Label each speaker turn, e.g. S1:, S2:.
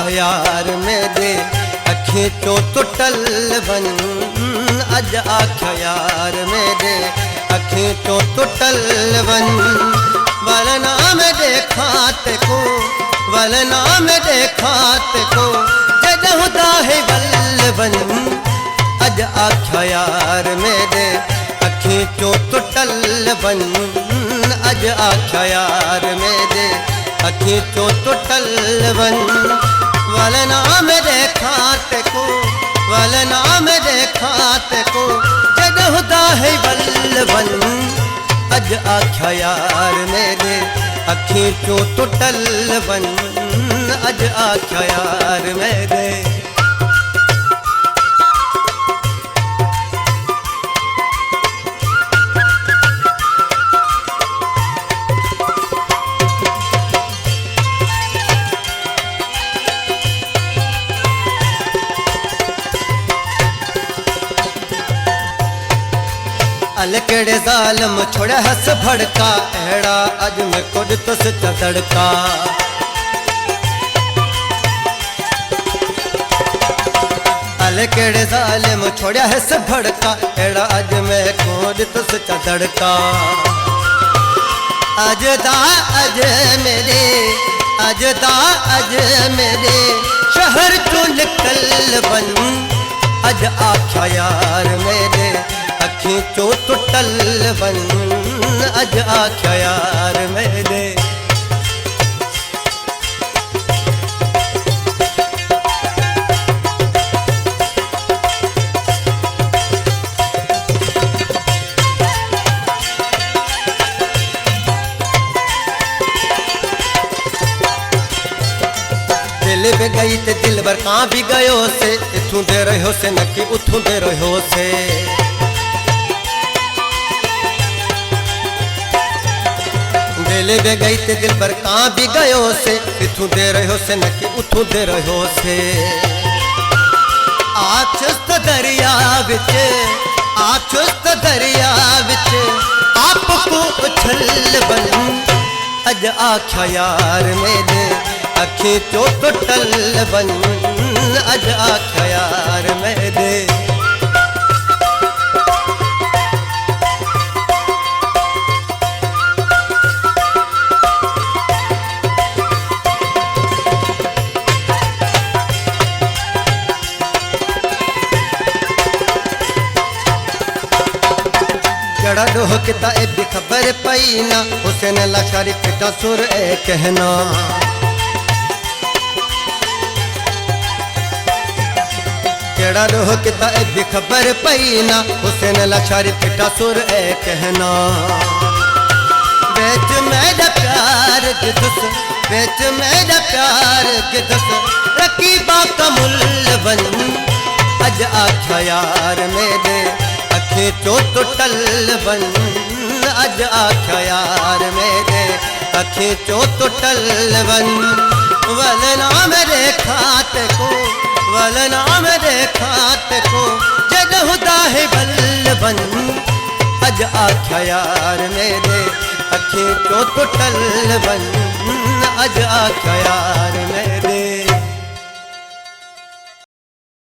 S1: आख्या यार मेरे अखी तो टुटल वन। अज आख्या यार मेरे अखी तो टुटल वन। वलना में देखा को वलना में देखा को जदहुदा है वल्लवन। अज आख्या यार मेरे अखी तो टुटल वन। अज आख्या यार मेरे अखी तो टुटल वन। वलना में देखा को वलना में देखा को जदहुदा है वल्लवन। अज आख्या यार मेरे अखी तो टुटल वन। अज आख्या यार मेरे अलकेड़े जालम छोड़ा हस भड़का एड़ा अज मैं खुद तुस चदड़का। अलकेड़े जालम छोड़ा हस भड़का एड़ा अज मैं खुद तुस चदड़का। अज दा अज मेरे अज दा अज मेरे शहर तो निकल बन। अज आख्या यार मेरे अखी तो टुटल वन। अज आख्या यार मेरे दिल पे गई ते दिल बर कहाँ भी गयो से। इथू दे रहो से नकी उथू दे रहो से। दिल बे गई ते दिल बर कहाँ भी गयो से। इथू दे रहो से नकी उथू दे रहो से। आछुस्त दरिया विच आछुस्त दरिया विच आपको उछल बन। अज आख्या यार मेरे अखी तो टुटल वन। अज आख्या यार मेरे जड़ा डोह किता ए भी खबर पई ना। हुसैन लशारी पिता सुर ए कहना। जड़ा डोह किता ए भी खबर पई ना। हुसैन लशारी पिता सुर ए कहना। बेच मेरा प्यार गिदस बेच मेरा प्यार गिदस रकीबा का मुल बन। अज आख्या यार मेरे अखी तो टुटल वन। अज आख्या यार मेरे अखी तो टुटल वन। वलना मेरे खाते को वलना मेरे खाते को जदहुदा है वल्लवन। अज आख्या यार मेरे अखी तो टुटल वन। अज आख्या यार मेरे